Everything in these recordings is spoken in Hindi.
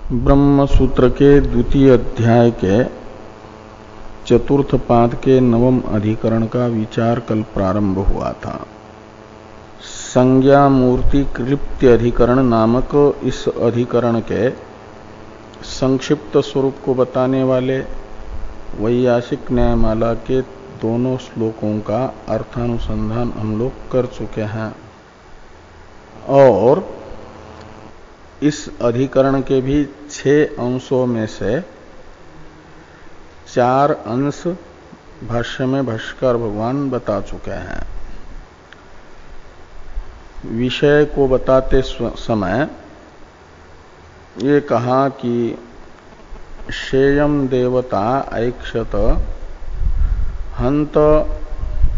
ब्रह्म सूत्र के द्वितीय अध्याय के चतुर्थ पाद के नवम अधिकरण का विचार कल प्रारंभ हुआ था। संज्ञा मूर्ति कृप्ति अधिकरण नामक इस अधिकरण के संक्षिप्त स्वरूप को बताने वाले वैयासिक न्यायमाला के दोनों श्लोकों का अर्थानुसंधान हम लोग कर चुके हैं और इस अधिकरण के भी 6 अंशों में से 4 अंश भाष्य में भाष्यकार भगवान बता चुके हैं। विषय को बताते समय ये कहा कि शेयम देवता ऐक्षत हंत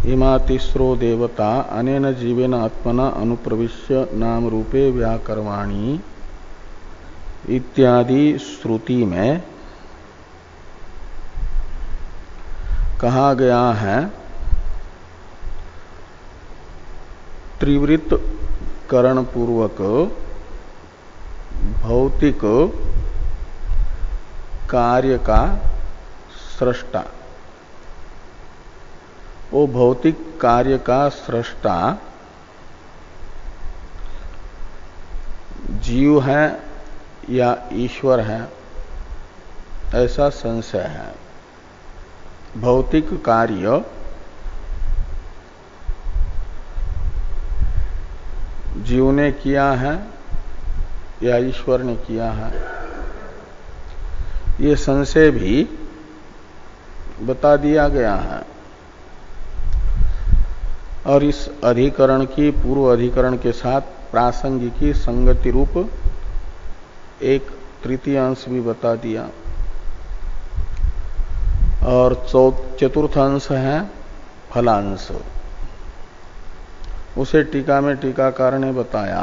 इमातिस्रो देवता अनेन जीवेन आत्मना अनुप्रविश्य नाम रूपे व्याकरवाणी इत्यादि श्रुति में कहा गया है त्रिवृत्त करण पूर्वक भौतिक कार्य का सृष्टा। वो भौतिक कार्य का सृष्टा जीव है या ईश्वर है, ऐसा संशय है। भौतिक कार्य जीव ने किया है या ईश्वर ने किया है, ये संशय भी बता दिया गया है। और इस अधिकरण की पूर्व अधिकरण के साथ प्रासंगिकी संगति रूप एक तृतीयांश भी बता दिया और चतुर्थ अंश है फलांश। उसे टीका में टीकाकार ने बताया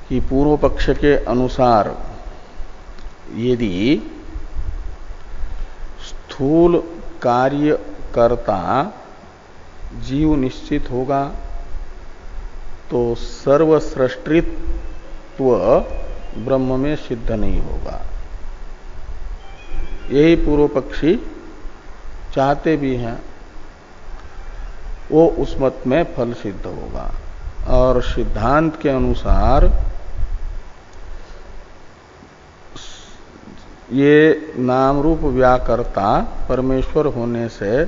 कि पूर्व पक्ष के अनुसार यदि स्थूल कार्य कर्ता जीव निश्चित होगा तो सर्वसृष्टित्व ब्रह्म में सिद्ध नहीं होगा। यही पूर्व पक्षी चाहते भी हैं, वो उस मत में फल सिद्ध होगा। और सिद्धांत के अनुसार ये नाम रूप व्याकर्ता परमेश्वर होने से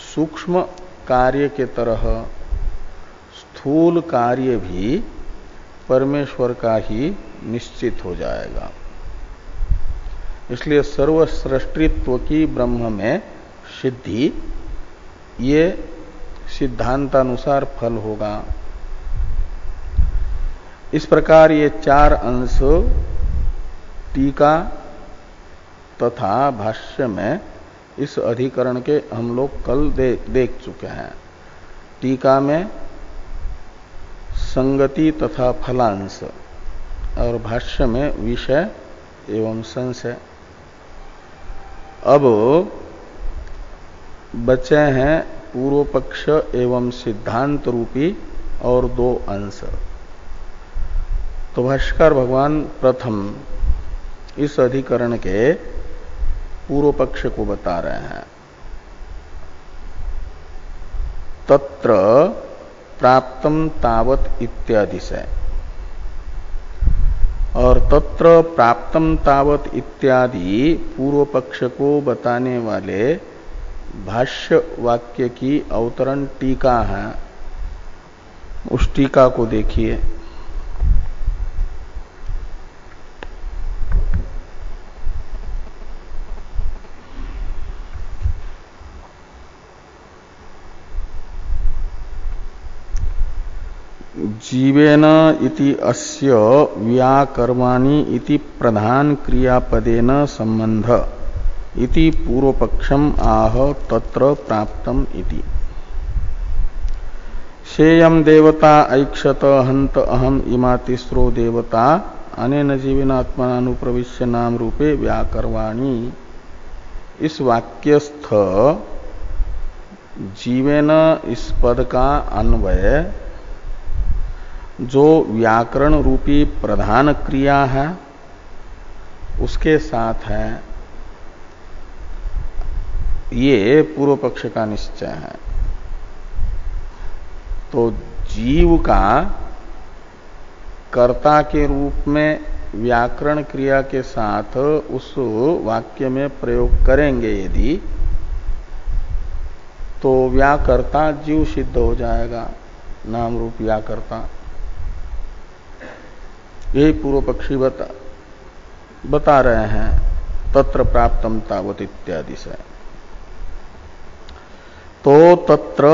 सूक्ष्म कार्य के तरह स्थूल कार्य भी परमेश्वर का ही निश्चित हो जाएगा। इसलिए सर्वसृष्टित्व की ब्रह्म में सिद्धि ये सिद्धांतानुसार फल होगा। इस प्रकार ये 4 अंश टीका तथा भाष्य में इस अधिकरण के हम लोग कल देख चुके हैं। टीका में संगति तथा फलांश और भाष्य में विषय एवं संशय। अब बचे हैं पूर्व पक्ष एवं सिद्धांत रूपी और 2 अंश। तो भाष्यकार भगवान प्रथम इस अधिकरण के पूर्व पक्ष को बता रहे हैं। तत्र प्राप्तम तावत इत्यादि से, और तत्र प्राप्तम तावत इत्यादि पूर्व पक्ष को बताने वाले भाष्य वाक्य की अवतरण टीका है। उस टीका को देखिए। जीवेन इति अस्य व्याकर्माणि इति प्रधान क्रियापदेन संबंध इति पूर्वपक्षम आह तत्र प्राप्तम इति। शेयम देवता ऐक्षत हंत अहम इमातिस्रो देवता अनेन जीवेन आत्मनानुप्रविश्य नाम रूपे व्याकर्वाणि। इस वाक्यस्थ जीवेन इस पद का अन्वय जो व्याकरण रूपी प्रधान क्रिया है उसके साथ है, ये पूर्व पक्ष का निश्चय है। तो जीव का कर्ता के रूप में व्याकरण क्रिया के साथ उस वाक्य में प्रयोग करेंगे यदि, तो व्याकर्ता जीव सिद्ध हो जाएगा, नाम रूप व्याकर्ता। यही पूर्व पक्षी बता रहे हैं तत्र प्राप्तम तावत इत्यादि से। तो तत्र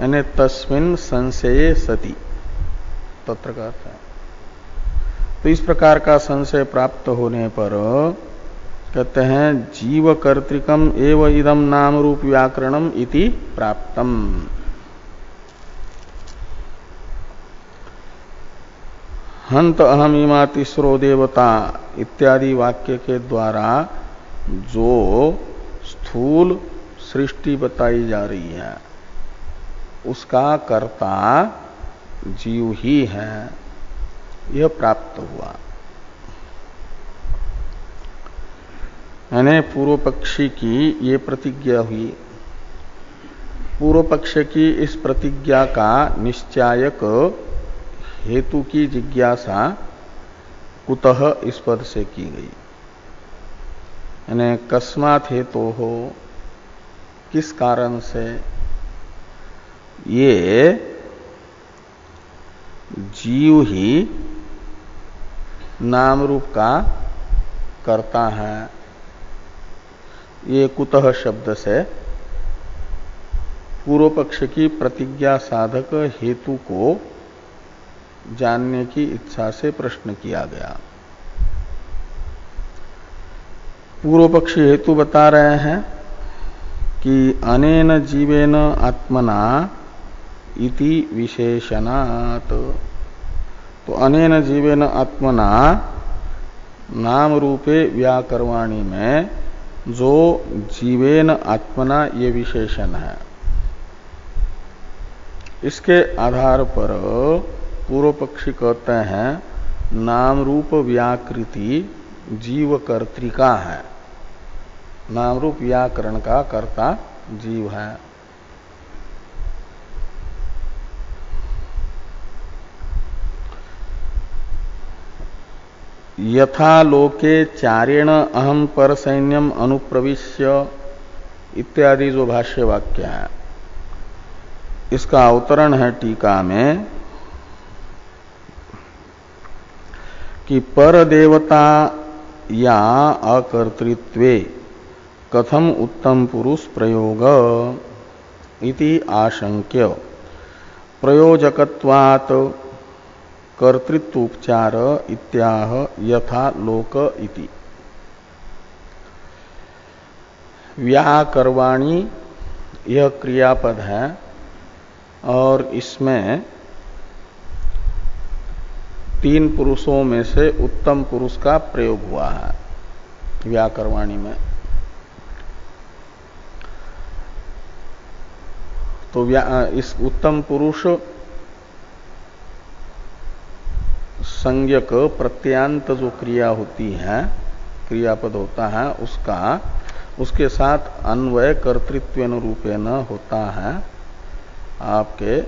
यानी तस्मिन् संशये सति, तत्र का अर्थ है। तो इस प्रकार का संशय प्राप्त होने पर कहते हैं जीव कर्तृकम एव इदम नाम रूप व्याकरणम इति प्राप्तम। हंत अहम इमा तिस्रो देवता इत्यादि वाक्य के द्वारा जो स्थूल सृष्टि बताई जा रही है उसका कर्ता जीव ही है, यह प्राप्त हुआ। यानी पूर्व पक्षी की ये प्रतिज्ञा हुई। पूर्व पक्ष की इस प्रतिज्ञा का निश्चायक हेतु की जिज्ञासा कुतः इस पद से की गई। यानी कस्मात् हेतु हो, किस कारण से ये जीव ही नाम रूप का कर्ता है। ये कुतः शब्द से पूर्व पक्ष की प्रतिज्ञा साधक हेतु को जानने की इच्छा से प्रश्न किया गया। पूर्व पक्षी हेतु बता रहे हैं कि अनेन जीवेन आत्मना इति विशेषणात्। तो अनेन जीवेन आत्मना नाम रूपे व्याकरवाणी में जो जीवेन आत्मना ये विशेषण है, इसके आधार पर पूर्व पक्षी कहते हैं नाम रूप व्याकृति जीव कर्तृका है, नाम रूप व्याकरण का कर्ता जीव है। यथा लोके चारेण अहम पर सैन्यम अनुप्रविश्य इत्यादि जो भाष्य वाक्य है, इसका अवतरण है टीका में कि पर देवता या अकर्तृत्वे कथम उत्तम पुरुष प्रयोग इति आशंक्य प्रयोजकत्वात् कर्तृत्वोपचार इत्याह यथा लोक इति। व्याकरवाणी यह क्रियापद है और इसमें तीन पुरुषों में से उत्तम पुरुष का प्रयोग हुआ है व्याकरवाणी में। तो इस उत्तम पुरुष संज्ञक प्रत्यांत जो क्रिया होती है, क्रियापद होता है, उसके साथ अन्वय कर्तृत्वेन रूपेण होता है आपके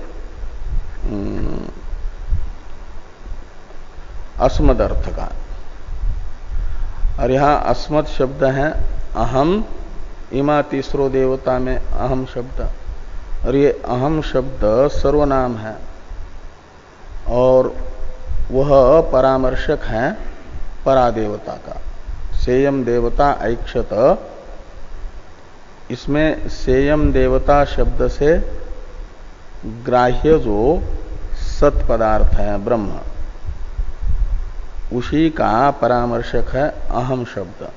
अस्मद अर्थ का। और यहाँ अस्मद शब्द है अहम इमा तीसरो देवता में अहम शब्द, और ये अहम शब्द सर्वनाम है और वह परामर्शक है परादेवता का। सेयम देवता ऐक्षत, इसमें सेयम देवता शब्द से ग्राह्य जो सत पदार्थ है ब्रह्म, उसी का परामर्शक है अहम शब्द।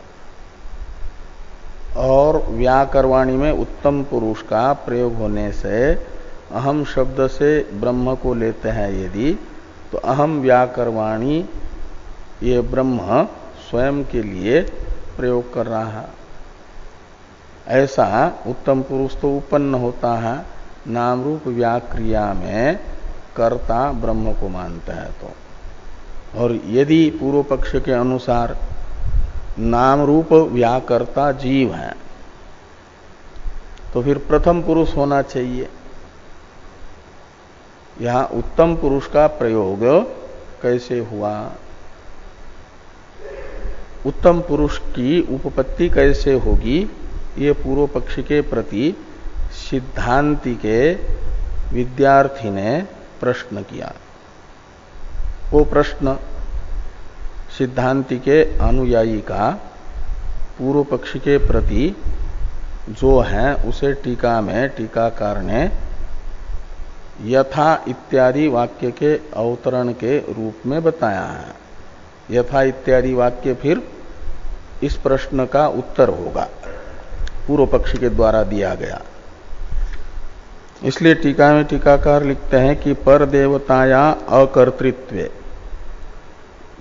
और व्याकरवाणी में उत्तम पुरुष का प्रयोग होने से अहम शब्द से ब्रह्म को लेते हैं यदि, तो अहम व्याकरवाणी ये ब्रह्म स्वयं के लिए प्रयोग कर रहा है। ऐसा उत्तम पुरुष तो उत्पन्न होता है नाम रूप व्याक्रिया में कर्ता ब्रह्म को मानता है तो, और यदि पूर्व पक्ष के अनुसार नाम रूप व्याकर्ता जीव है तो फिर प्रथम पुरुष होना चाहिए। यहां उत्तम पुरुष का प्रयोग कैसे हुआ, उत्तम पुरुष की उपपत्ति कैसे होगी, ये पूर्व पक्ष के प्रति सिद्धांति के विद्यार्थी ने प्रश्न किया। वो प्रश्न सिद्धांति के अनुयायी का पूर्व पक्ष के प्रति जो है उसे टीका में टीकाकार ने यथा इत्यादि वाक्य के अवतरण के रूप में बताया है। यथा इत्यादि वाक्य फिर इस प्रश्न का उत्तर होगा, पूर्व पक्ष के द्वारा दिया गया। इसलिए टीका में टीकाकार लिखते हैं कि पर देवताया अकर्तृत्व,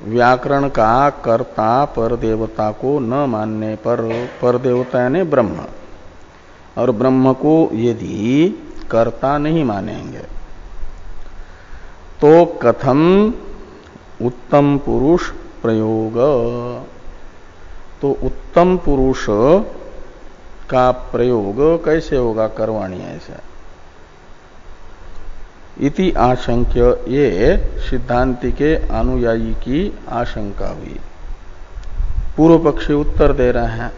व्याकरण का कर्ता पर देवता को न मानने पर देवता यानी ब्रह्म, और ब्रह्म को यदि कर्ता नहीं मानेंगे तो कथम उत्तम पुरुष प्रयोग, तो उत्तम पुरुष का प्रयोग कैसे होगा करवाणी ऐसे इति आशंक्य, ये सिद्धांति के अनुयायी की आशंका हुई। पूर्व पक्षी उत्तर दे रहे हैं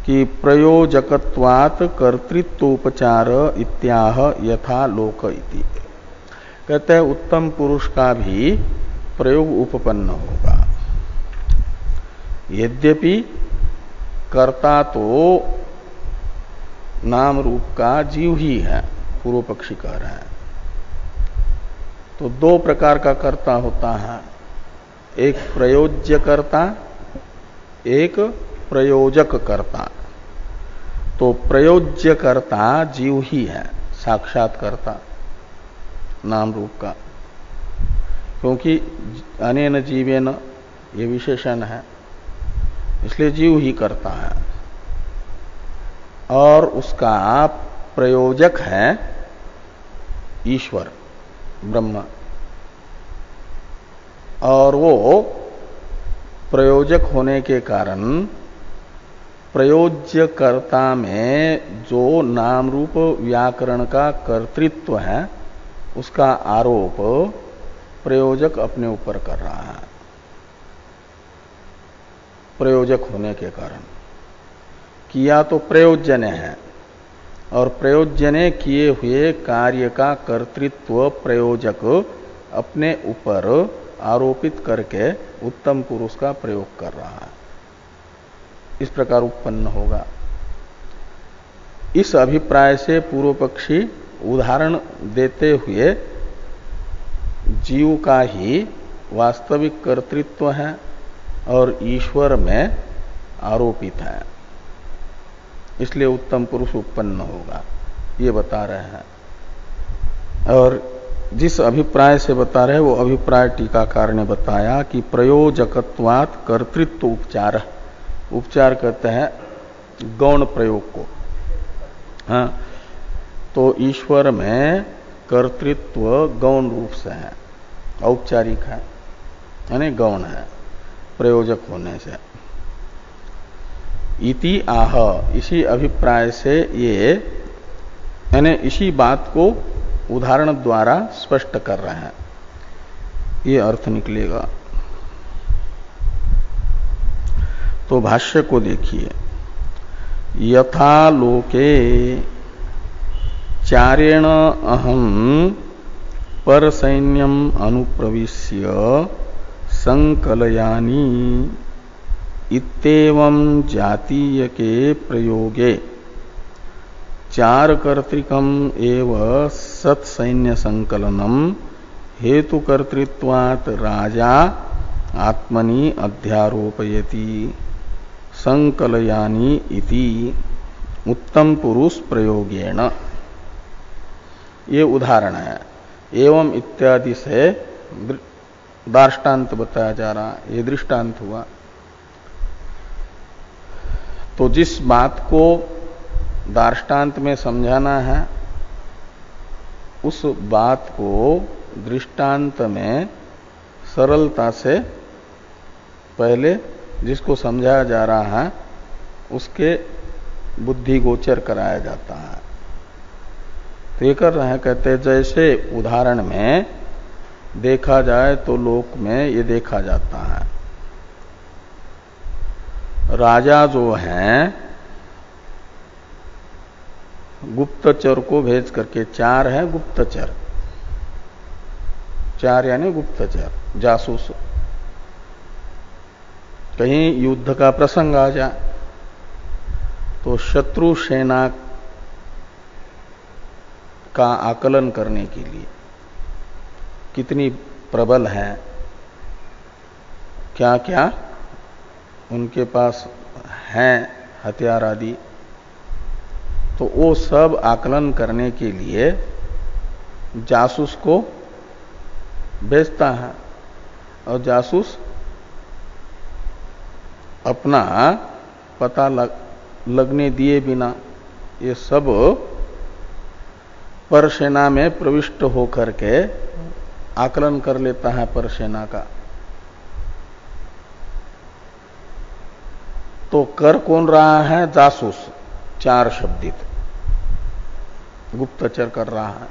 कि प्रयोजकत्वात् कर्तृत्वोपचार इत्याह यथा लोक इति, कहते हैं उत्तम पुरुष का भी प्रयोग उपपन्न होगा। यद्यपि कर्ता तो नाम रूप का जीव ही है, पूर्व पक्षी कह रहे हैं, तो दो प्रकार का कर्ता होता है, एक प्रयोज्य कर्ता, एक प्रयोजक कर्ता। तो प्रयोज्य कर्ता जीव ही है, साक्षात कर्ता नाम रूप का, क्योंकि अनेन जीवेन ये विशेषण है, इसलिए जीव ही करता है। और उसका प्रयोजक है ईश्वर ब्रह्म, और वो प्रयोजक होने के कारण प्रयोज्य कर्ता में जो नाम रूप व्याकरण का कर्तृत्व है उसका आरोप प्रयोजक अपने ऊपर कर रहा है, प्रयोजक होने के कारण। किया तो प्रयोजने है, और प्रयोजने किए हुए कार्य का कर्तृत्व प्रयोजक अपने ऊपर आरोपित करके उत्तम पुरुष का प्रयोग कर रहा है, इस प्रकार उत्पन्न होगा। इस अभिप्राय से पूर्व पक्षी उदाहरण देते हुए जीव का ही वास्तविक कर्तृत्व है और ईश्वर में आरोपित है, इसलिए उत्तम पुरुष उत्पन्न होगा, ये बता रहे हैं। और जिस अभिप्राय से बता रहे हैं वो अभिप्राय टीकाकार ने बताया कि प्रयोजकत्वात् कर्तृत्व उपचार, उपचार कहते हैं गौण प्रयोग को। हाँ, तो ईश्वर में कर्तृत्व गौण रूप से है, औपचारिक है, यानी गौण है प्रयोजक होने से। इति आह, इसी अभिप्राय से ये यानी इसी बात को उदाहरण द्वारा स्पष्ट कर रहे हैं, ये अर्थ निकलेगा। तो भाष्य को देखिए, यथा लोके चारेण अहम पर सैन्यम अनुप्रविश्य संकलयानी इत्येवं जातीय के प्रयोगे चार कर्तृकम एव सत्सैन्य संकलनम हेतु कर्तृत्वात् राजा आत्मनि अध्यारोपयति संकलयानी इति उत्तम पुरुष प्रयोगेण, ये उदाहरण है। एवं इत्यादि से दार्ष्टान्त बताया जा रहा है, ये दृष्टांत हुआ। तो जिस बात को दार्ष्टान्त में समझाना है उस बात को दृष्टांत में सरलता से पहले जिसको समझाया जा रहा है उसके बुद्धि गोचर कराया जाता है। तो ये कर रहे हैं, कहते हैं जैसे उदाहरण में देखा जाए तो लोक में ये देखा जाता है, राजा जो हैं गुप्तचर को भेज करके, 4 है गुप्तचर, 4 यानी गुप्तचर जासूस, कहीं युद्ध का प्रसंग आ जाए तो शत्रु सेना का आकलन करने के लिए कितनी प्रबल है, क्या क्या उनके पास हैं हथियार आदि, तो वो सब आकलन करने के लिए जासूस को भेजता है। और जासूस अपना पता लगने दिए बिना ये सब पर सेना में प्रविष्ट होकर के आकलन कर लेता है पर सेना का। तो कर कौन रहा है? जासूस, 4 शब्दित गुप्तचर कर रहा है।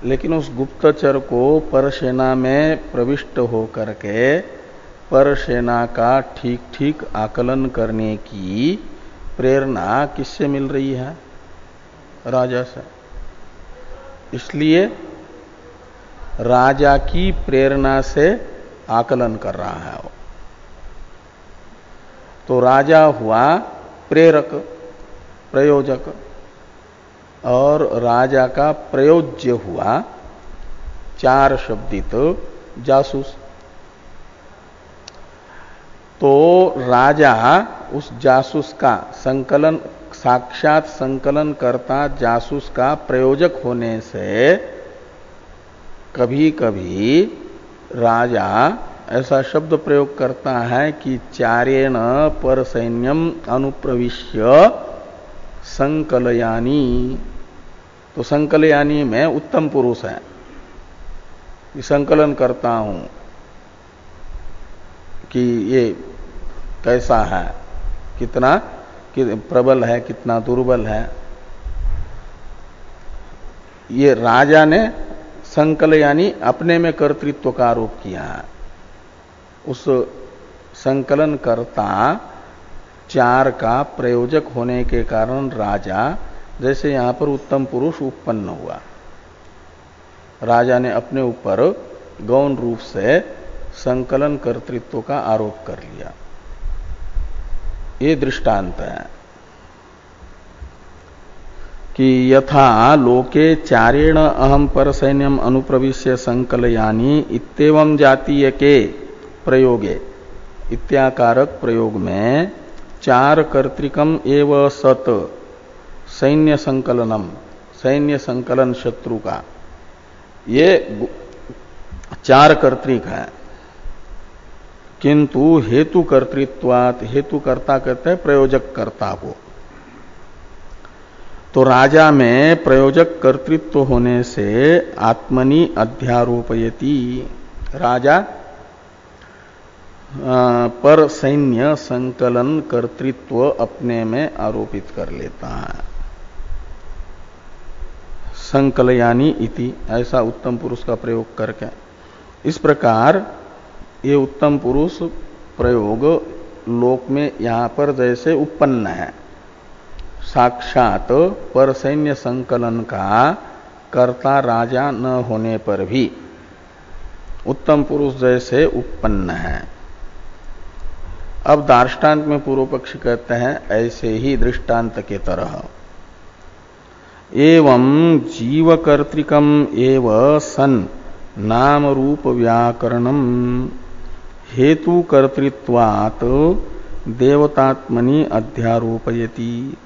लेकिन उस गुप्तचर को पर सेना में प्रविष्ट होकर के पर सेना का ठीक ठीक आकलन करने की प्रेरणा किससे मिल रही है? राजा से। इसलिए राजा की प्रेरणा से आकलन कर रहा है वो। तो राजा हुआ प्रेरक, प्रयोजक, और राजा का प्रयोज्य हुआ 4 शब्दित जासूस। तो राजा उस जासूस का संकलन, साक्षात संकलन करता जासूस का प्रयोजक होने से कभी कभी राजा ऐसा शब्द प्रयोग करता है कि 4 पर सैन्यम अनुप्रविश्य संकलयानी। तो संकलयानी में उत्तम पुरुष है, संकलन करता हूं कि ये कैसा है, कितना प्रबल है, कितना दुर्बल है। ये राजा ने संकलयानी अपने में कर्तृत्व का आरोप किया है। उस संकलन करता 4 का प्रयोजक होने के कारण राजा, जैसे यहां पर उत्तम पुरुष उत्पन्न हुआ, राजा ने अपने ऊपर गौण रूप से संकलन कर्तृत्व का आरोप कर लिया। ये दृष्टांत है कि यथा लोके 4 अहम पर सैन्यम अनुप्रविश्य संकलयानी इत्येवं जातीय के प्रयोगे, इत्याकारक प्रयोग में 4 कर्तृकम एव सत सैन्य संकलनम, सैन्य संकलन शत्रु का, ये 4 कर्तृक है। किंतु हेतु कर्तृत्वात्, हेतु कर्ता कहते हैं प्रयोजक कर्ता को, तो राजा में प्रयोजक कर्तृत्व होने से आत्मनि अध्यारोपयति, राजा पर सैन्य संकलन कर्तृत्व अपने में आरोपित कर लेता है। संकलयानी इति, ऐसा उत्तम पुरुष का प्रयोग करके। इस प्रकार ये उत्तम पुरुष प्रयोग लोक में यहां पर जैसे उत्पन्न है, साक्षात पर सैन्य संकलन का कर्ता राजा न होने पर भी उत्तम पुरुष जैसे उत्पन्न है। अब दार्ष्टान्त में पूर्व पक्षी कहते हैं ऐसे ही दृष्टांत के तरह, एवं जीवकर्तृकम एव सन नाम रूप व्याकरणम हेतु कर्तृत्वात् देवतात्मनि अध्यारोपयति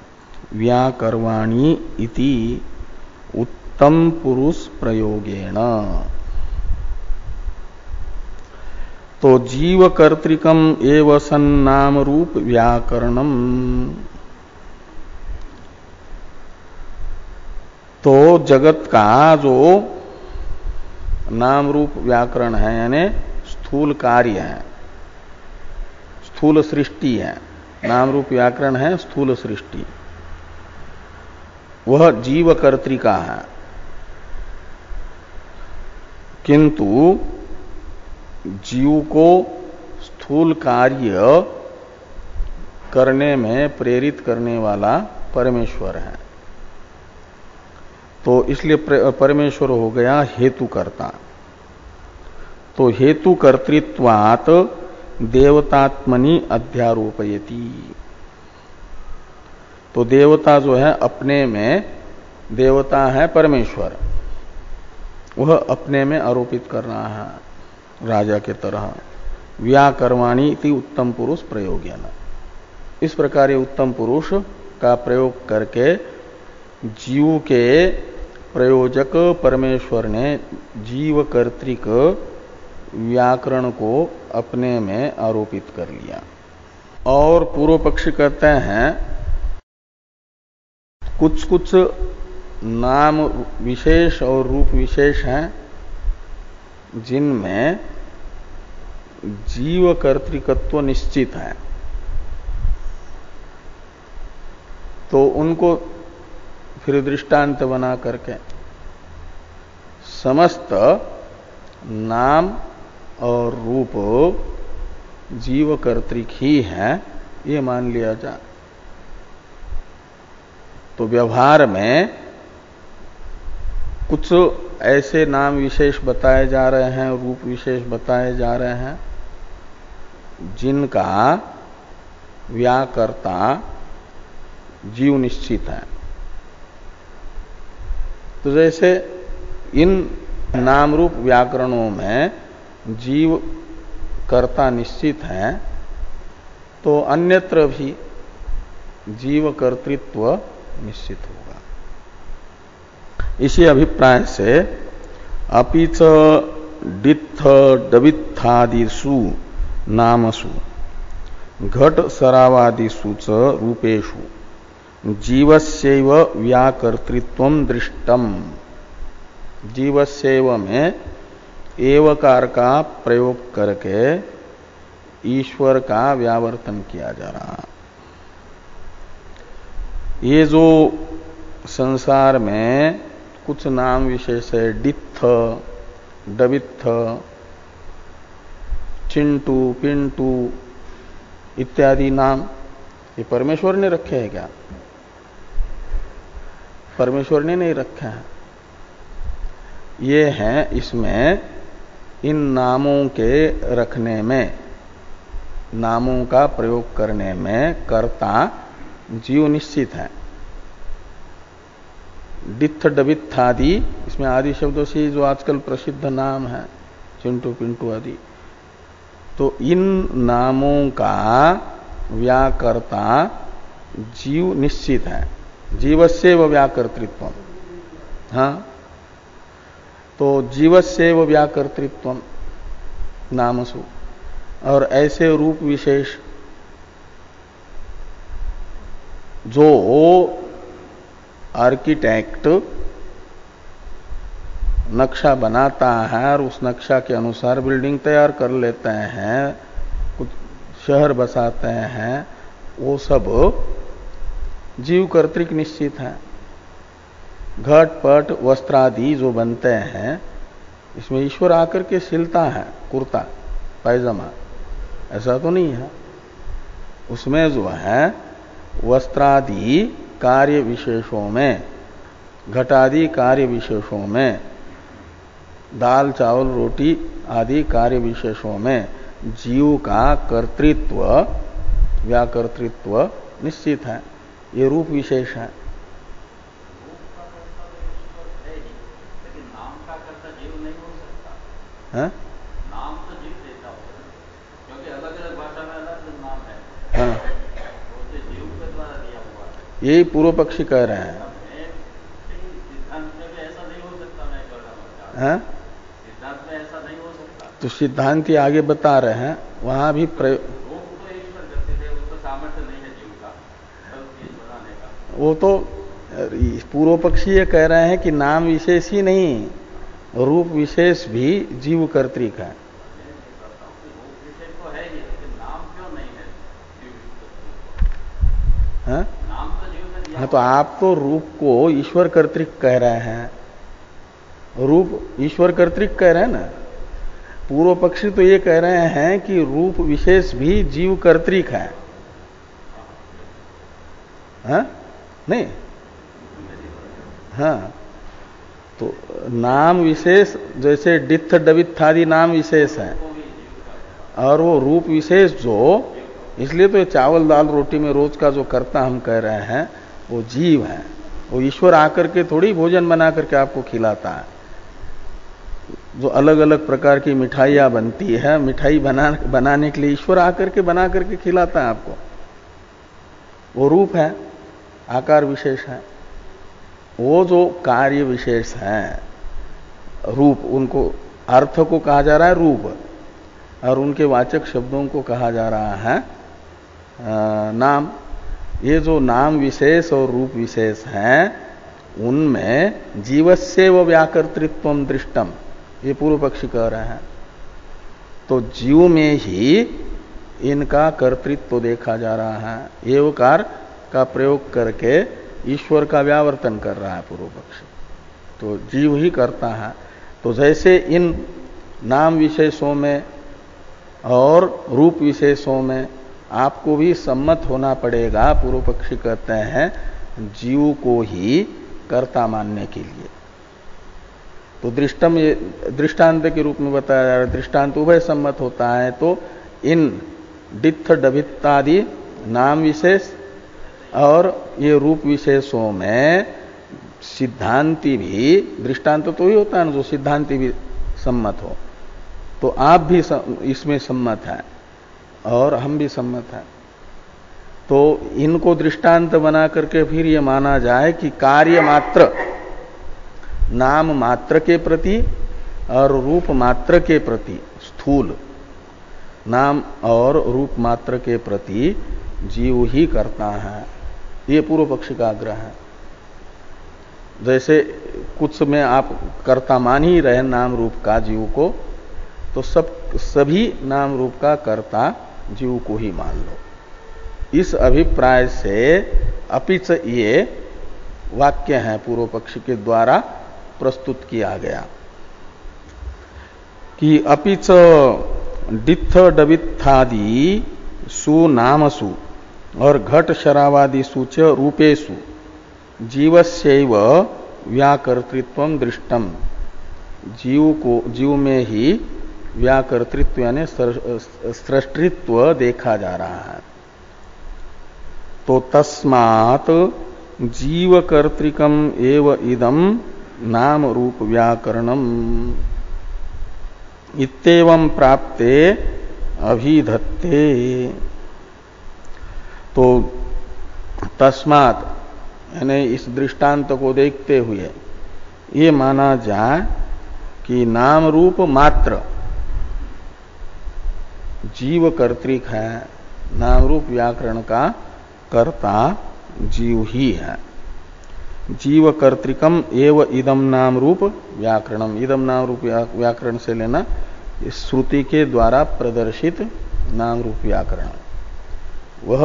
व्याकरवाणी इति उत्तम पुरुष प्रयोगेण। तो जीव कर्तृकम एव सन्नाम रूप व्याकरणम, तो जगत का जो नाम रूप व्याकरण है, यानी स्थूल कार्य है, स्थूल सृष्टि है, नाम रूप व्याकरण है स्थूल सृष्टि, वह जीव कर्तृका है। किंतु जीव को स्थूल कार्य करने में प्रेरित करने वाला परमेश्वर है। तो इसलिए परमेश्वर हो गया हेतुकर्ता। तो हेतु कर्तृत्वात् देवतात्मनि अध्यारोपयति। तो देवता जो है अपने में, देवता है परमेश्वर, वह अपने में आरोपित कर रहा है राजा के तरह। व्याकर्माणि इति उत्तम पुरुष प्रयोगेन। इस प्रकार उत्तम पुरुष का प्रयोग करके जीव के प्रयोजक परमेश्वर ने जीव कर्तृक व्याकरण को अपने में आरोपित कर लिया। और पूर्व पक्षी कहते हैं कुछ कुछ नाम विशेष और रूप विशेष हैं जिनमें जीव कर्तृकत्व निश्चित है, तो उनको फिर दृष्टांत बना करके समस्त नाम और रूप जीव कर्तृक ही है, ये मान लिया जाए। तो व्यवहार में कुछ ऐसे नाम विशेष बताए जा रहे हैं, रूप विशेष बताए जा रहे हैं जिनका व्याकर्ता जीव निश्चित है। तो जैसे इन नाम रूप व्याकरणों में जीव कर्ता निश्चित है, तो अन्यत्र भी जीव कर्तृत्व निश्चित होगा। इसी अभिप्राय से अपिच डित्थ डबित्थादिषु नामसु घट सरावादिषु च रूपेषु जीवस्यैव व्याकर्तृत्वं दृष्टम। जीवस्यैव में एवकार का प्रयोग करके ईश्वर का व्यावर्तन किया जा रहा। ये जो संसार में कुछ नाम विशेष है, डित्थ, डबित्थ, चिंटू, पिंटू इत्यादि नाम, ये परमेश्वर ने रखे हैं क्या? परमेश्वर ने नहीं रखे हैं। ये हैं इसमें इन नामों के रखने में, नामों का प्रयोग करने में कर्ता जीव निश्चित है। डित्थ डबित्थादि, इसमें आदि शब्दों से जो आजकल प्रसिद्ध नाम है चिंटू पिंटू आदि, तो इन नामों का व्याकर्ता जीव निश्चित है। जीवस्यैव व्याकर्तृत्व, हाँ, तो जीवस्यैव व्याकर्तृत्व नामसु। और ऐसे रूप विशेष जो आर्किटेक्ट नक्शा बनाता है और उस नक्शा के अनुसार बिल्डिंग तैयार कर लेते हैं, कुछ शहर बसाते हैं, वो सब जीव कर्तृक निश्चित है। घट पट वस्त्रादि जो बनते हैं, इसमें ईश्वर आकर के सिलता है कुर्ता पैजामा, ऐसा तो नहीं है। उसमें जो है वस्त्रादि कार्य विशेषों में, घटादि कार्य विशेषों में, दाल चावल रोटी आदि कार्य विशेषों में जीव का कर्तृत्व व्याकर्तृत्व निश्चित है। ये रूप विशेष है। है? नाम तो जीव देता होगा, क्योंकि अलग अलग भाषा में अलग अलग नाम है। हाँ, तो जीव के द्वारा दिया हुआ है। यही पूर्व पक्षी कह रहे हैं। सिद्धांत में भी ऐसा नहीं हो सकता, मैं कह रहा हूँ। हाँ? सिद्धांत में ऐसा नहीं हो सकता। तो सिद्धांत ही आगे बता रहे हैं, वहां भी रोग तो ईश्वर करते थे, उसको सामर्थ्य नहीं है जीव का बनाने का। वो तो पूर्व पक्षी ये कह रहे हैं कि नाम विशेष ही नहीं, रूप विशेष भी जीव कर्तृक है। हाँ? हाँ, तो आप तो रूप को ईश्वर कर्तृक कह रहे हैं, रूप ईश्वर कर्तृक कह रहे हैं ना। पूर्व पक्षी तो ये कह रहे हैं कि रूप विशेष भी जीव कर्तृक है। हाँ? नहीं, हाँ, तो नाम विशेष जैसे डित्थ डवित्थ आदि नाम विशेष है, और वो रूप विशेष जो, इसलिए तो चावल दाल रोटी में रोज का जो कर्ता हम कह रहे हैं वो जीव है। वो ईश्वर आकर के थोड़ी भोजन बना करके आपको खिलाता है। जो अलग अलग प्रकार की मिठाइयाँ बनती है, मिठाई बनाने के लिए ईश्वर आकर के बना करके खिलाता है आपको। वो रूप है, आकार विशेष है। वो जो कार्य विशेष है रूप, उनको अर्थ को कहा जा रहा है रूप, और उनके वाचक शब्दों को कहा जा रहा है नाम। ये जो नाम विशेष और रूप विशेष हैं, उनमें जीवस्यैव व्याकर्तृत्वम दृष्टम, ये पूर्व पक्षी कह रहे हैं। तो जीव में ही इनका कर्तृत्व देखा जा रहा है। एवकार का प्रयोग करके ईश्वर का व्यावर्तन कर रहा है पूर्व पक्षी। तो जीव ही करता है। तो जैसे इन नाम विशेषों में और रूप विशेषों में आपको भी सम्मत होना पड़ेगा, पूर्व पक्षी कहते हैं, जीव को ही कर्ता मानने के लिए। तो दृष्टम, ये दृष्टांत के रूप में बताया जा रहा है। दृष्टांत उभय सम्मत होता है। तो इन डित्थ डभित्तादि नाम विशेष और ये रूप विशेषों में सिद्धांति भी, दृष्टांत तो ही होता है ना जो सिद्धांति भी सम्मत हो, तो आप भी इसमें सम्मत है और हम भी सम्मत हैं। तो इनको दृष्टांत बना करके फिर ये माना जाए कि कार्य मात्र नाम मात्र के प्रति और रूप मात्र के प्रति, स्थूल नाम और रूप मात्र के प्रति जीव ही करता है। ये पूर्व पक्षी का आग्रह है। जैसे कुछ में आप कर्ता मान ही रहे नाम रूप का जीव को, तो सभी नाम रूप का कर्ता जीव को ही मान लो। इस अभिप्राय से अपिच ये वाक्य है पूर्व पक्षी के द्वारा प्रस्तुत किया गया कि अपिच डित्थ डवित्थादि सुनामसु और घट शरावादिषु च रूपेषु जीवस्यैव व्याकर्तृत्वं दृष्टम, जीव में ही व्याकर्तृत्व यानी सृष्टित्व देखा जा रहा है। तो तस्मात् जीवकर्तृकम एव इदम नाम रूप व्याकरणम इत्येवं प्राप्ते अभिधत्ते। तो तस्मात् यानी इस दृष्टांत को देखते हुए ये माना जाए कि नाम रूप मात्र जीव कर्तृक है, नाम रूप व्याकरण का कर्ता जीव ही है। जीव कर्तृकम एव इदम नाम रूप व्याकरणम, इदम नाम रूप व्याकरण से लेना इस श्रुति के द्वारा प्रदर्शित नाम रूप व्याकरण, वह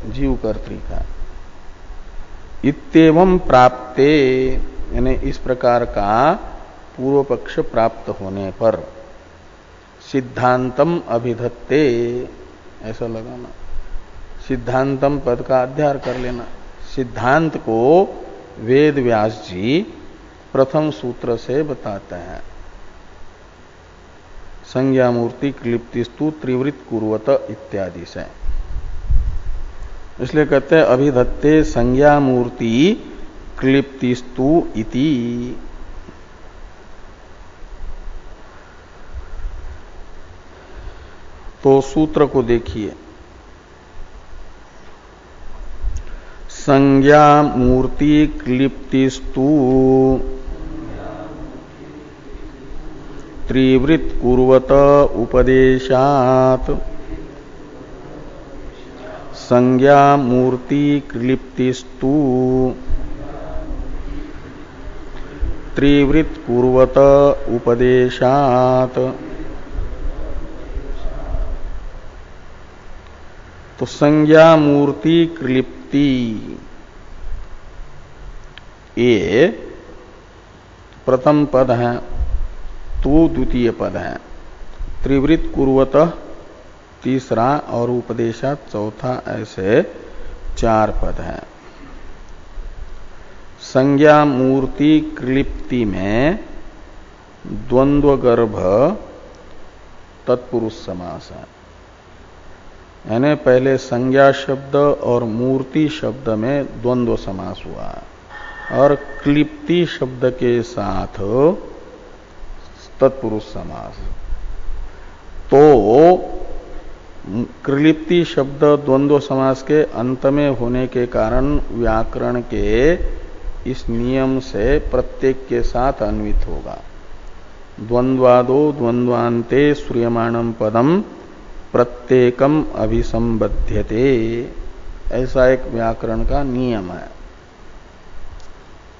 जीव कर्तृक है। इत्येवं प्राप्ते यानी इस प्रकार का पूर्व पक्ष प्राप्त होने पर सिद्धांतम अभिधत्ते, ऐसा लगाना, सिद्धांतम पद का अध्यार कर लेना। सिद्धांत को वेद व्यास जी प्रथम सूत्र से बताते हैं। संज्ञा मूर्ति क्लिप्तिस्तु त्रिवृत कुर्वत इत्यादि से, इसलिए कहते हैं अभिधत्ते संज्ञा मूर्ति क्लिप्तिस्तु इति। तो सूत्र को देखिए, संज्ञा मूर्ति क्लिप्तिस्तु त्रिवृत कुर्वत उपदेशात् संज्ञा मूर्ति क्लिप्तिस्तु त्रिवृत पूर्वत उपदेशात। तो संज्ञा मूर्ति क्लिप्ति ये प्रथम पद है, तो द्वितीय पद है। त्रिवृत कुर्वत तीसरा और उपदेशात चौथा, ऐसे 4 पद है। संज्ञा मूर्ति क्लिप्ति में द्वंद्व गर्भ तत्पुरुष समास है। यानी पहले संज्ञा शब्द और मूर्ति शब्द में द्वंद्व समास हुआ और क्लिप्ति शब्द के साथ तत्पुरुष समास। तो क्लिप्ति शब्द द्वंद्व समास के अंत में होने के कारण व्याकरण के इस नियम से प्रत्येक के साथ अन्वित होगा। द्वंद्वादो द्वंद्वान्ते श्रूयमाणम पदम प्रत्येकम अभिसंबध्यते, ऐसा एक व्याकरण का नियम है।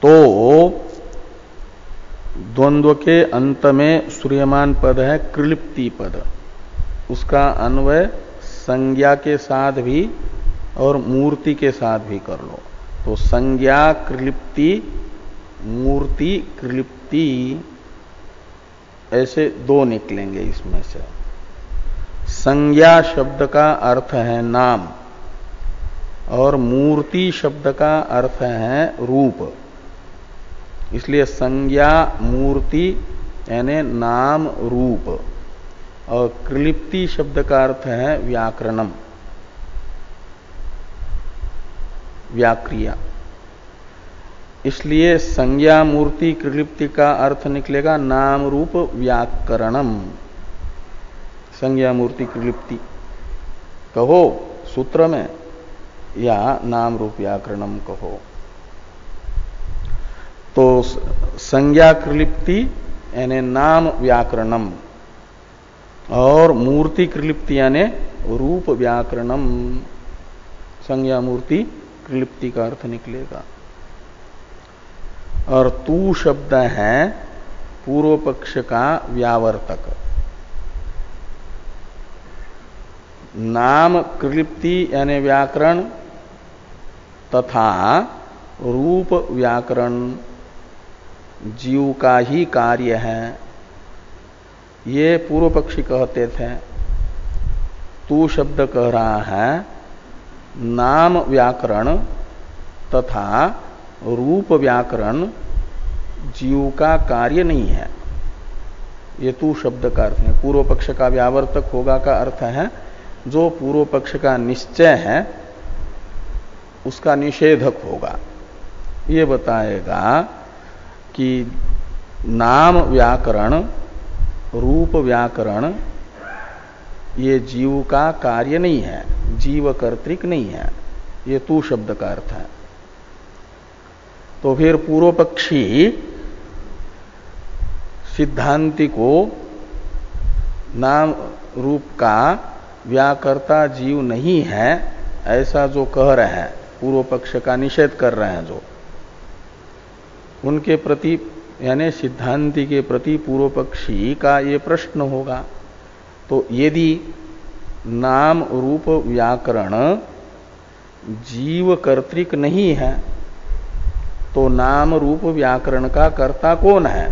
तो द्वंद्व के अंत में श्रूयमान पद है क्लिप्ति पद, उसका अन्वय संज्ञा के साथ भी और मूर्ति के साथ भी कर लो। तो संज्ञा क्लिप्ति, मूर्ति क्लिप्ति, ऐसे 2 निकलेंगे इसमें से। संज्ञा शब्द का अर्थ है नाम और मूर्ति शब्द का अर्थ है रूप, इसलिए संज्ञा मूर्ति यानी नाम रूप, और क्लिप्ति शब्द का अर्थ है व्याकरणम, व्याक्रिया। इसलिए संज्ञा मूर्ति क्लिप्ति का अर्थ निकलेगा नाम रूप व्याकरणम। संज्ञा मूर्ति क्लिप्ति कहो सूत्र में, या नाम रूप व्याकरणम कहो। तो संज्ञा क्लिप्ति यानी नाम व्याकरणम और मूर्ति क्लिप्ति यानी रूप व्याकरणम। संज्ञा मूर्ति क्लिप्ति का अर्थ निकलेगा। और तू शब्द है पूर्व पक्ष का व्यावर्तक। नाम क्लिप्ति यानी व्याकरण तथा रूप व्याकरण जीव का ही कार्य है, ये पूर्व पक्षी कहते थे। तू शब्द कह रहा है नाम व्याकरण तथा रूप व्याकरण जीव का कार्य नहीं है, ये तू शब्द का अर्थ है। पूर्व पक्ष का व्यावर्तक होगा का अर्थ है जो पूर्व पक्ष का निश्चय है उसका निषेधक होगा। ये बताएगा कि नाम व्याकरण रूप व्याकरण ये जीव का कार्य नहीं है, जीव कर्तृक नहीं है, ये तू शब्द का अर्थ है। तो फिर पूर्व पक्षी सिद्धांति को नाम रूप का व्याकर्ता जीव नहीं है ऐसा जो कह रहे हैं, पूर्व पक्ष का निषेध कर रहे हैं, जो उनके प्रति यानी सिद्धांति के प्रति पूर्व पक्षी का ये प्रश्न होगा। तो यदि नाम रूप व्याकरण जीव कर्तृक नहीं है तो नाम रूप व्याकरण का कर्ता कौन है?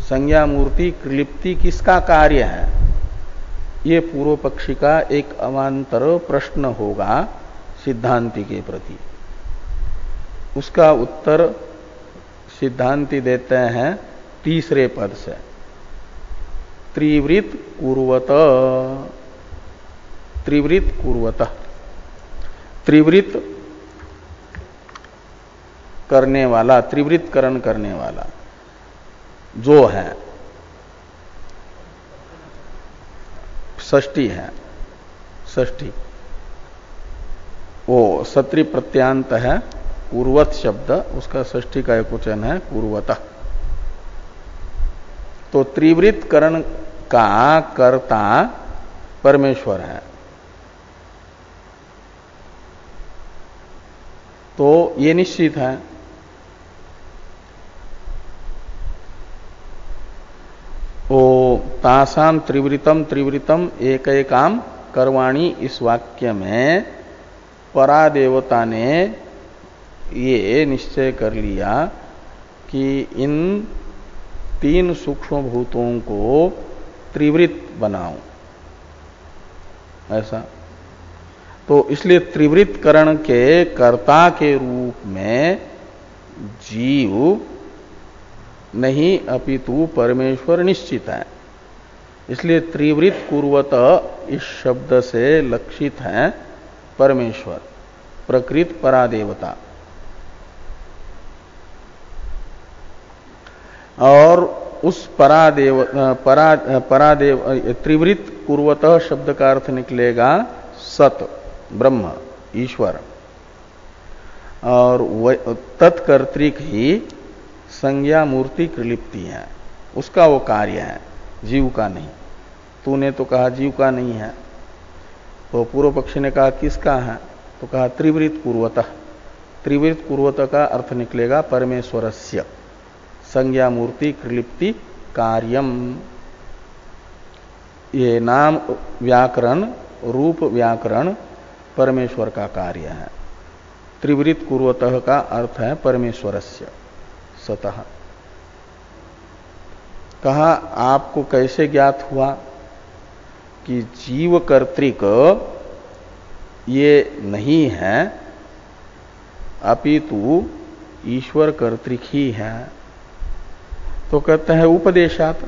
संज्ञा मूर्ति क्लिप्ति किसका कार्य है? ये पूर्व पक्षी का एक अवान्तर प्रश्न होगा सिद्धांति के प्रति। उसका उत्तर सिद्धांति देते हैं तीसरे पद से, त्रिवृत कुर्वत। त्रिवृत कुर्वत, त्रिवृत करने वाला, त्रिवृतकरण करने वाला जो है, षष्ठी है, षष्ठी वो सत्री प्रत्यांत है, कुर्वत शब्द उसका षष्ठी का एक वचन है कुर्वत। तो त्रिवृतकरण का कर्ता परमेश्वर है। तो ये निश्चित है। तासाम त्रिवृतम त्रिवृतम एक एकाम कर्वाणी इस वाक्य में परादेवता ने ये निश्चय कर लिया कि इन तीन सूक्ष्म भूतों को त्रिवृत बनाऊं, ऐसा। तो इसलिए त्रिवृत करण के कर्ता के रूप में जीव नहीं अपितु परमेश्वर निश्चित है। इसलिए त्रिवृत कुर्वत इस शब्द से लक्षित है परमेश्वर, प्रकृत परादेवता। और उस त्रिवृत कुर्वतः शब्द का अर्थ निकलेगा सत, ब्रह्म, ईश्वर। और तत्कर्तृक ही संज्ञा मूर्ति कृलिप्ति है, उसका वो कार्य है, जीव का नहीं। तूने तो कहा जीव का नहीं है, तो पूर्व पक्षी ने कहा किसका है, तो कहा त्रिवृत कुर्वतः। त्रिवृत कुर्वतः का अर्थ निकलेगा परमेश्वरस्य, संज्ञा मूर्ति कृलिप्ति कार्यम। ये नाम व्याकरण, रूप व्याकरण परमेश्वर का कार्य है। त्रिवृत कुर्वतः का अर्थ है परमेश्वरस्य सतः। कहा आपको कैसे ज्ञात हुआ कि जीव कर्तृक ये नहीं है, अपितु ईश्वर कर्तृक ही है। तो कहते हैं उपदेशात।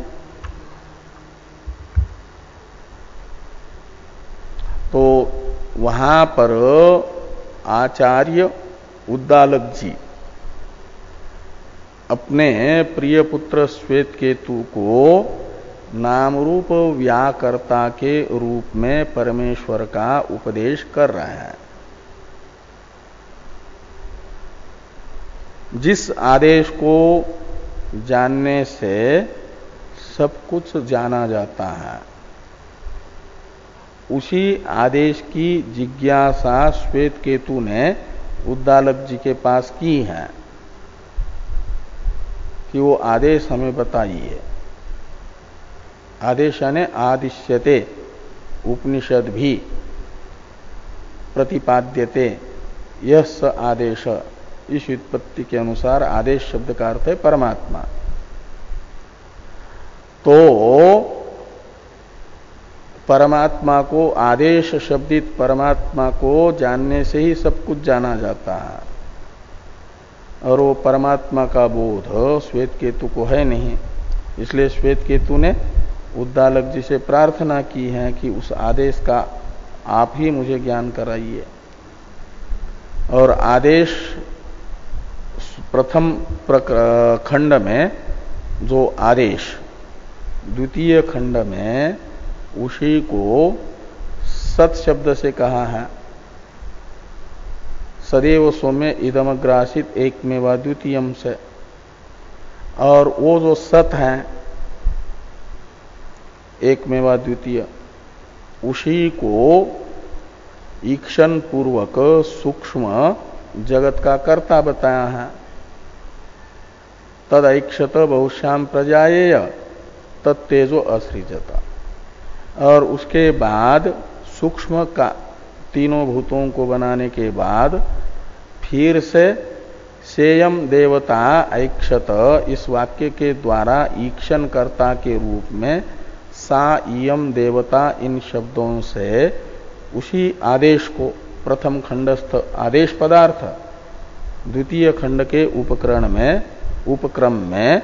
तो वहां पर आचार्य उद्दालक जी अपने प्रिय पुत्र श्वेतकेतु को नाम रूप व्याकर्ता के रूप में परमेश्वर का उपदेश कर रहे हैं। जिस आदेश को जानने से सब कुछ जाना जाता है, उसी आदेश की जिज्ञासा श्वेतकेतु ने उद्दालक जी के पास की है कि वो आदेश हमें बताइए। आदेश यानी आदिश्यते, उपनिषद भी प्रतिपाद्यते, यह स आदेश। इस व्युत्पत्ति के अनुसार आदेश शब्द का अर्थ है परमात्मा। तो परमात्मा को, आदेश शब्दित परमात्मा को जानने से ही सब कुछ जाना जाता है। और वो परमात्मा का बोध श्वेतकेतु को है नहीं। इसलिए श्वेतकेतु ने उद्दालक जी से प्रार्थना की है कि उस आदेश का आप ही मुझे ज्ञान कराइए। और आदेश प्रथम खंड में जो आदेश, द्वितीय खंड में उसी को सत शब्द से कहा है। सदैव सौम्य इदमग्रासित एकमेवा द्वितीयम से। और वो जो सत है एकमेवा द्वितीय, उसी को ईक्षण पूर्वक सूक्ष्म जगत का कर्ता बताया है। तद ऐक्षत बहुश्याम प्रजाएय तत्तेजो असृजता। और उसके बाद सूक्ष्म का तीनों भूतों को बनाने के बाद फिर से सेयम देवता ऐक्षत, इस वाक्य के द्वारा ईक्षण कर्ता के रूप में सा इयम देवता, इन शब्दों से उसी आदेश को प्रथम खंडस्थ आदेश पदार्थ द्वितीय खंड के उपक्रम में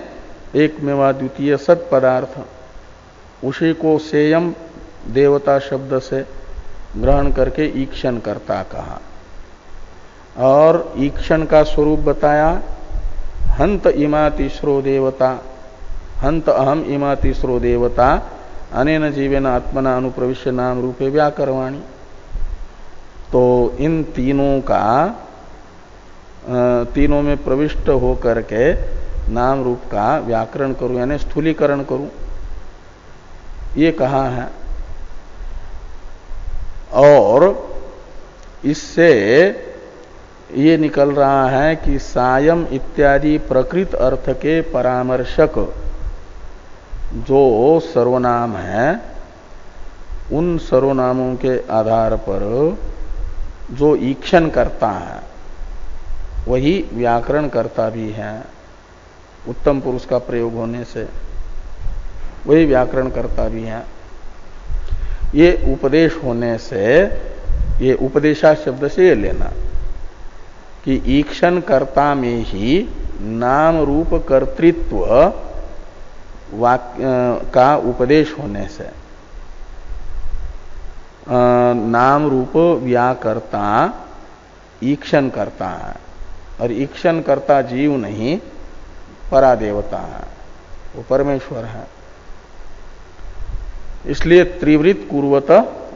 एकमेवा द्वितीय सत पदार्थ, उसी को सेयम देवता शब्द से ग्रहण करके ईक्षण करता कहा। और ईक्षण का स्वरूप बताया, हंत इमा तीसरो देवता, हंत अहम इमा तीसरो देवता अनेन जीवेन आत्मना अनुप्रविश्य नाम रूपे व्याकरवाणी। तो इन तीनों में प्रविष्ट होकर के नाम रूप का व्याकरण करूं, यानी स्थूलीकरण करूं, ये कहा है। और इससे ये निकल रहा है कि सायम इत्यादि प्रकृत अर्थ के परामर्शक जो सर्वनाम है उन सर्वनामों के आधार पर जो ईक्षण करता है वही व्याकरण करता भी है। उत्तम पुरुष का प्रयोग होने से वही व्याकरण करता भी है। ये उपदेश होने से, ये उपदेशा शब्द से ये लेना कि ईक्षण कर्ता में ही नाम रूप कर्तृत्व का उपदेश होने से नाम रूप व्याकर्ता ईक्षण करता है, और ईक्षण करता जीव नहीं परादेवता है, वो परमेश्वर है। इसलिए त्रिवृत कुर्वत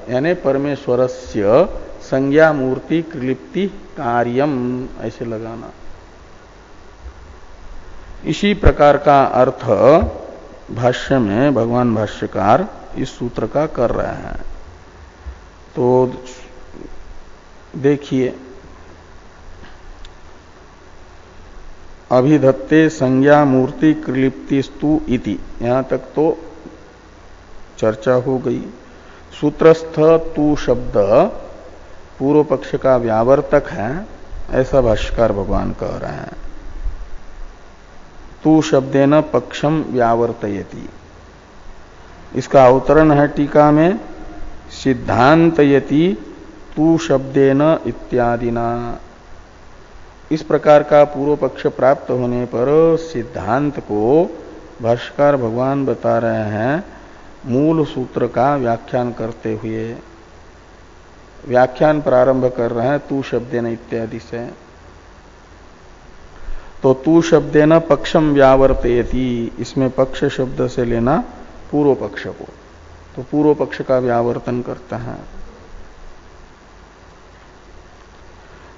यानी परमेश्वरस्य संज्ञा मूर्ति क्लिप्ति कार्यम ऐसे लगाना। इसी प्रकार का अर्थ भाष्य में भगवान भाष्यकार इस सूत्र का कर रहे हैं। तो देखिए, अभिधत्ते संज्ञा मूर्ति क्लिप्तिस्तु इति, यहां तक तो चर्चा हो गई। सूत्रस्थ तू शब्द पूर्व पक्ष का व्यावर्तक है, ऐसा भाष्यकार भगवान कह रहे हैं। तू शब्देन पक्षम व्यावर्तयति, इसका अवतरण है टीका में, सिद्धांतयति तू शब्देन इत्यादिना। इस प्रकार का पूर्व पक्ष प्राप्त होने पर सिद्धांत को भाष्यकार भगवान बता रहे हैं मूल सूत्र का व्याख्यान करते हुए। व्याख्यान प्रारंभ कर रहे हैं तू शब्देन इत्यादि से। तो तू शब्देन पक्षम व्यावर्तयति, इसमें पक्ष शब्द से लेना पूर्व पक्ष को, तो पूर्व पक्ष का व्यावर्तन करता है।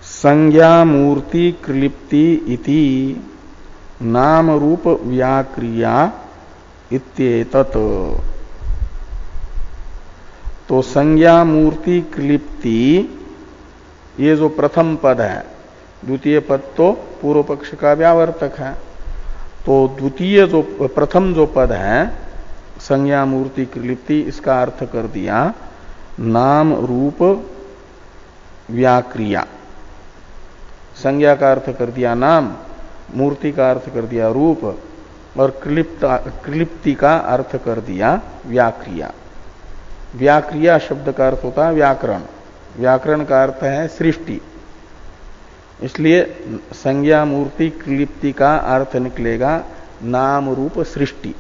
संज्ञा मूर्ति क्लिप्ति इति नाम रूप व्याक्रिया इत्येतत्। तो संज्ञा मूर्ति क्लिप्ति ये जो प्रथम पद है, द्वितीय पद तो पूर्व पक्ष का व्यावर्तक है, तो द्वितीय जो प्रथम जो पद है संज्ञा मूर्ति क्लिप्ति, इसका अर्थ कर दिया नाम रूप व्याक्रिया। संज्ञा का अर्थ कर दिया नाम, मूर्ति का अर्थ कर दिया रूप, और क्लिप्ति का अर्थ कर दिया व्याक्रिया। व्याक्रिया शब्द का अर्थ होता है व्याकरण, व्याकरण का अर्थ है सृष्टि। इसलिए संज्ञा मूर्ति क्लिप्ति का अर्थ निकलेगा नाम रूप सृष्टि।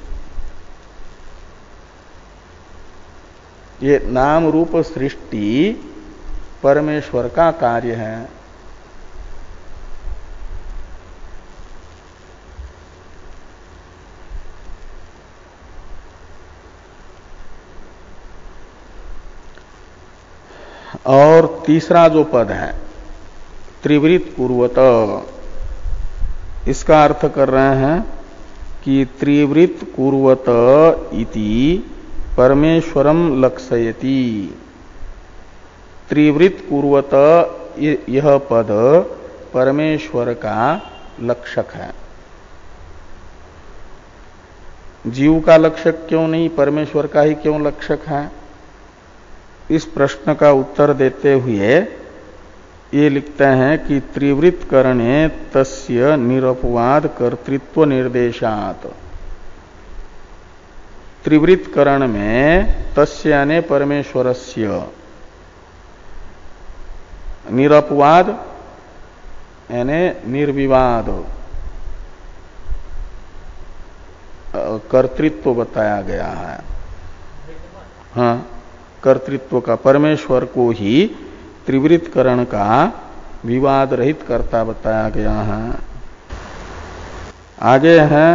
ये नाम रूप सृष्टि परमेश्वर का कार्य है। और तीसरा जो पद है त्रिवृत कुर्वत, इसका अर्थ कर रहे हैं कि त्रिवृत कुर्वत इति परमेश्वरम लक्षयति। त्रिवृत कुर्वत यह पद परमेश्वर का लक्षक है। जीव का लक्षक क्यों नहीं, परमेश्वर का ही क्यों लक्षक है? इस प्रश्न का उत्तर देते हुए ये लिखते हैं कि त्रिवृत करणे तस्य निरपवाद कर्तृत्व निर्देशात। त्रिवृत करण में तस्य यानी परमेश्वरस्य, निरपवाद यानी निर्विवाद कर्तृत्व बताया गया है। हाँ, कर्तृत्व का, परमेश्वर को ही त्रिवृत करण का विवाद रहित कर्ता बताया गया है। आगे है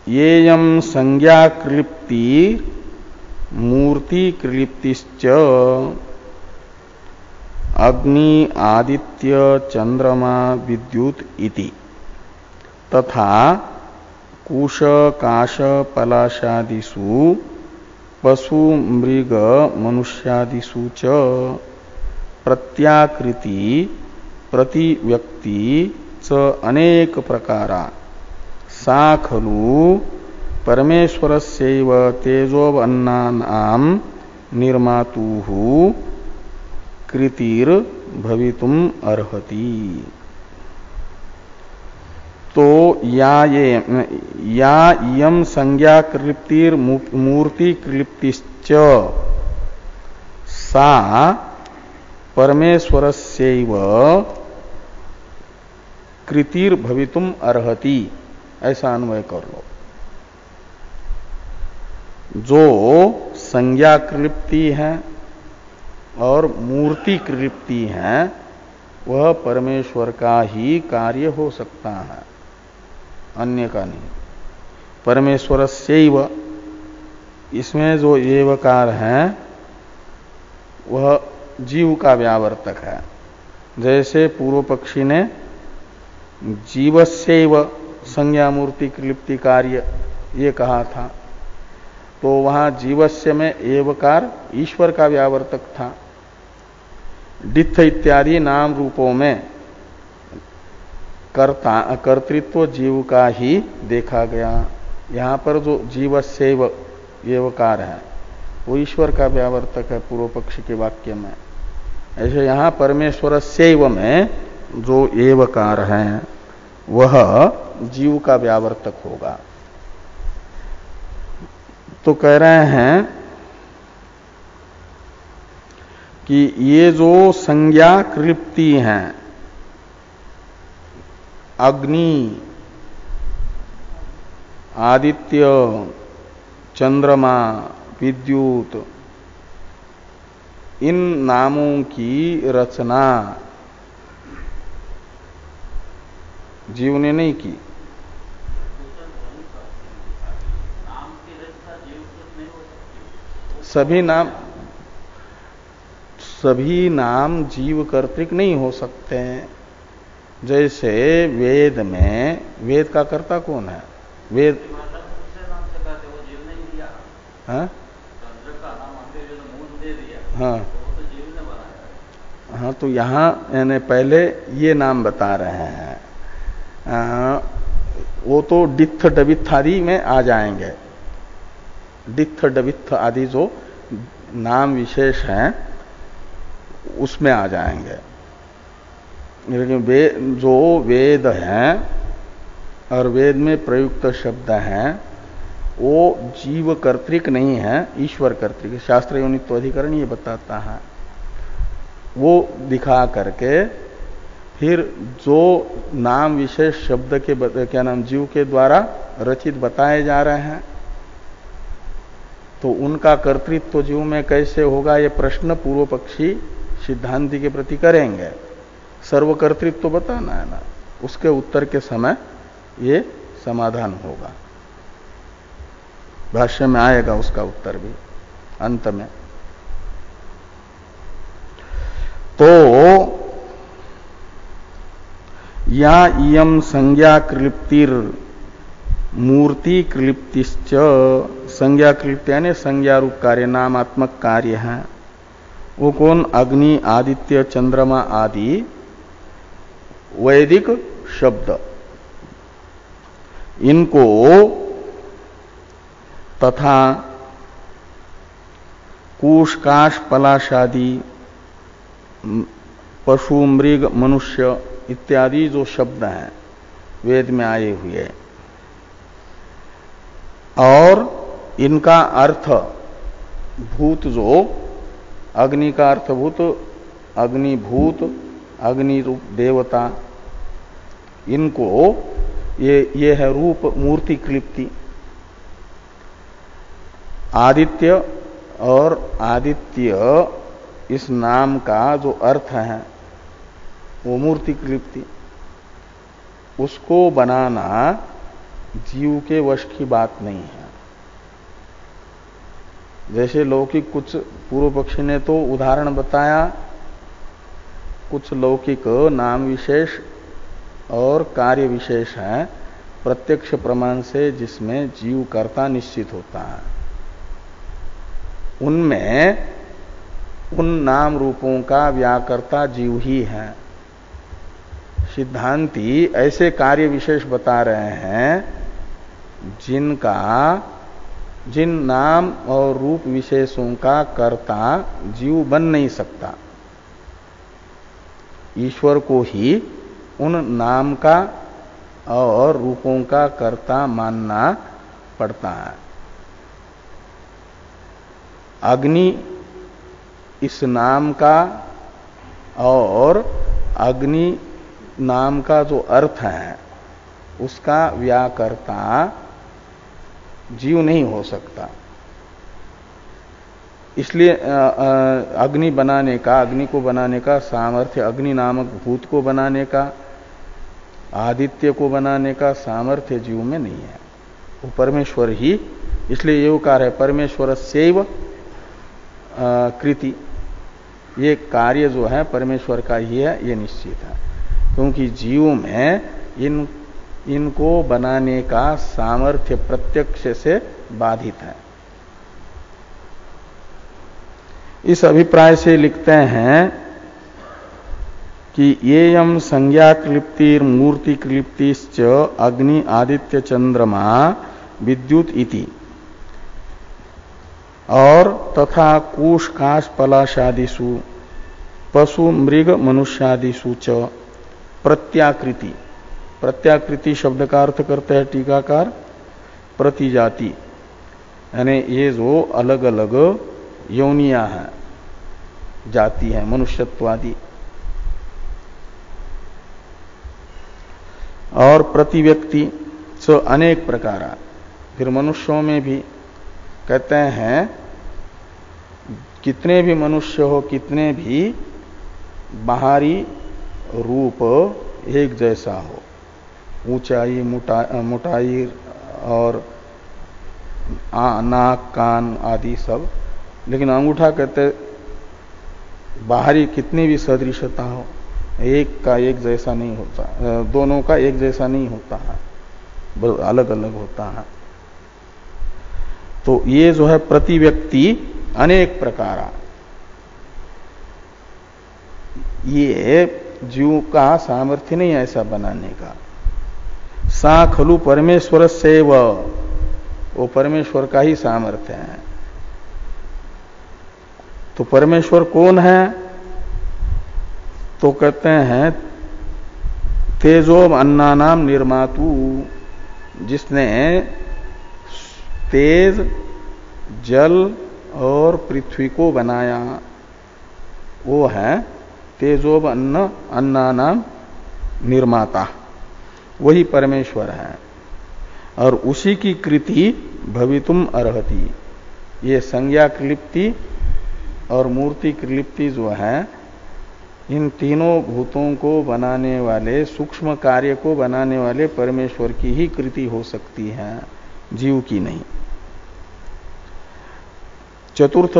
येयम संज्ञा क्लिप्ति मूर्ति क्लिप्तिश्च अग्नि आदित्य चंद्रमा विद्युत इति तथा कुश काश पलाशादिषु पशु मृग मनुष्यादिषु च प्रत्याकृति प्रतिव्यक्ति च अनेक प्रकारा सा खलु परमेश्वरस्यैव तेजोवन्नानां निर्मातुः कृतिर भवितुम अर्हति। तो या यम संज्ञा क्लिप्तिर मूर्ति क्लिप्तिश्च सा परमेश्वरस्यैव कृतिर भवितुम अर्हति, ऐसा अन्वय कर लो। जो संज्ञा क्लिप्ति है और मूर्ति क्लिप्ति है वह परमेश्वर का ही कार्य हो सकता है, अन्य का नहीं। परमेश्वरस्यैव, इसमें जो एवकार है वह जीव का व्यावर्तक है। जैसे पूर्व पक्षी ने जीवस्यैव संज्ञा मूर्ति क्लिप्ति कार्य ये कहा था, तो वहां जीवस्य में एवकार ईश्वर का व्यावर्तक था। डित्थ इत्यादि नाम रूपों में कर्तृत्व जीव का ही देखा गया। यहाँ पर जो जीवस्यैव एवकार है वो ईश्वर का व्यावर्तक है पूर्व पक्षी के वाक्य में। ऐसे यहाँ परमेश्वरस्यैव में जो एवकार है वह जीव का व्यावर्तक होगा। तो कह रहे हैं कि ये जो संज्ञा क्लिप्ति हैं, अग्नि, आदित्य, चंद्रमा, विद्युत, इन नामों की रचना जीव ने नहीं की। सभी नाम जीव कर्तृक नहीं हो सकते हैं। जैसे वेद में, वेद का कर्ता कौन है? वेद हाँ हाँ हाँ, तो यहाँ यानी पहले ये नाम बता रहे हैं, वो तो डित्थ डबित्थ आदि में आ जाएंगे। डित्थ डबित्थ आदि जो नाम विशेष हैं उसमें आ जाएंगे। लेकिन जो वेद हैं और वेद में प्रयुक्त शब्द हैं वो जीव कर्तृक नहीं है, ईश्वर कर्तृक। शास्त्र योनित्व अधिकरण ये बताता है। वो दिखा करके फिर जो नाम विशेष शब्द के क्या नाम जीव के द्वारा रचित बताए जा रहे हैं, तो उनका कर्तृत्व तो जीव में कैसे होगा ये प्रश्न पूर्व पक्षी सिद्धांति के प्रति करेंगे। सर्वकर्तृत्व तो बताना है ना, उसके उत्तर के समय ये समाधान होगा। भाष्य में आएगा उसका उत्तर भी अंत में। तो या इयम संज्ञा क्लिप्तिर मूर्ति क्लिप्तिश्च, संज्ञा क्लिप्ति यानी संज्ञा रूप कार्य, नामात्मक कार्य है। वो कौन? अग्नि, आदित्य, चंद्रमा आदि वैदिक शब्द, इनको तथा कूश, काश, पलाश आदि पशु, मृग, मनुष्य इत्यादि जो शब्द हैं वेद में आए हुए, और इनका अर्थ भूत, जो अग्नि का अर्थ भूत, अग्निभूत, अग्नि रूप देवता, इनको ये है रूप मूर्ति क्लिप्ति। आदित्य और आदित्य इस नाम का जो अर्थ है वो मूर्ति क्लिप्ति। उसको बनाना जीव के वश की बात नहीं है। जैसे लौकिक कुछ पूर्व पक्षी ने तो उदाहरण बताया, कुछ लौकिक नाम विशेष और कार्य विशेष है प्रत्यक्ष प्रमाण से, जिसमें जीव कर्ता निश्चित होता है। उनमें उन नाम रूपों का व्याकर्ता जीव ही है। सिद्धांती ऐसे कार्य विशेष बता रहे हैं जिन नाम और रूप विशेषों का कर्ता जीव बन नहीं सकता, ईश्वर को ही उन नाम का और रूपों का कर्ता मानना पड़ता है। अग्नि इस नाम का और अग्नि नाम का जो अर्थ है उसका व्याकर्ता जीव नहीं हो सकता। इसलिए अग्नि को बनाने का सामर्थ्य, अग्नि नामक भूत को बनाने का, आदित्य को बनाने का सामर्थ्य जीव में नहीं है, वो परमेश्वर ही। इसलिए योकार है परमेश्वर सेव कृति, ये कार्य जो है परमेश्वर का ही है, ये निश्चित है। क्योंकि जीव में इनको बनाने का सामर्थ्य प्रत्यक्ष से बाधित है। इस अभिप्राय से लिखते हैं कि येयम संज्ञा क्लिप्तिर मूर्ति क्लिप्तिश्च अग्नि आदित्य चंद्रमा विद्युत इति और तथा कूश काश पलाशादिषु पशु मृग मनुष्यादिषु च प्रत्याकृति। प्रत्याकृति शब्द का अर्थ करते हैं टीकाकार प्रतिजाति, यानी ये जो अलग अलग योनियां हैं, जाति है, मनुष्यत्वादि। और प्रति व्यक्ति सो अनेक प्रकार, फिर मनुष्यों में भी कहते हैं कितने भी मनुष्य हो, कितने भी बाहरी रूप एक जैसा हो, ऊंचाई मोटाई और नाक कान आदि सब, लेकिन अंगूठा कहते बाहरी कितनी भी सदृशता हो, एक का एक जैसा नहीं होता, दोनों का एक जैसा नहीं होता है, अलग अलग होता है। तो ये जो है प्रति व्यक्ति अनेक प्रकार, ये जीव का सामर्थ्य नहीं ऐसा बनाने का। सा खलु परमेश्वर सेव, वो परमेश्वर का ही सामर्थ्य है। तो परमेश्वर कौन है? तो कहते हैं तेजो अन्नानाम निर्मातु, जिसने तेज जल और पृथ्वी को बनाया, वो है तेजोब अन्नानाम निर्माता, वही परमेश्वर है। और उसी की कृति भवितुम अर्हति। ये संज्ञा क्लिप्ति और मूर्ति क्लिप्ति जो है, इन तीनों भूतों को बनाने वाले, सूक्ष्म कार्य को बनाने वाले परमेश्वर की ही कृति हो सकती है, जीव की नहीं। चतुर्थ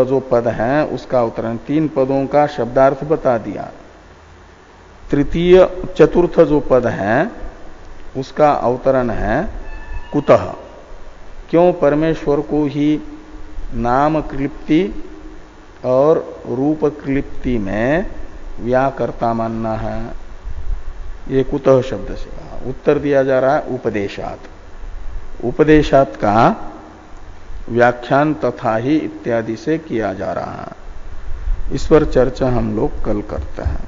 जो पद है उसका अवतरण, तीन पदों का शब्दार्थ बता दिया। तृतीय चतुर्थ जो पद है उसका अवतरण है कुतः, क्यों परमेश्वर को ही नाम क्लिप्ति और रूप क्लिप्ति में व्याकर्ता मानना है, ये कुतः शब्द से कहा। उत्तर दिया जा रहा है उपदेशात। उपदेशात का व्याख्यान तथा ही इत्यादि से किया जा रहा है। इस पर चर्चा हम लोग कल करते हैं।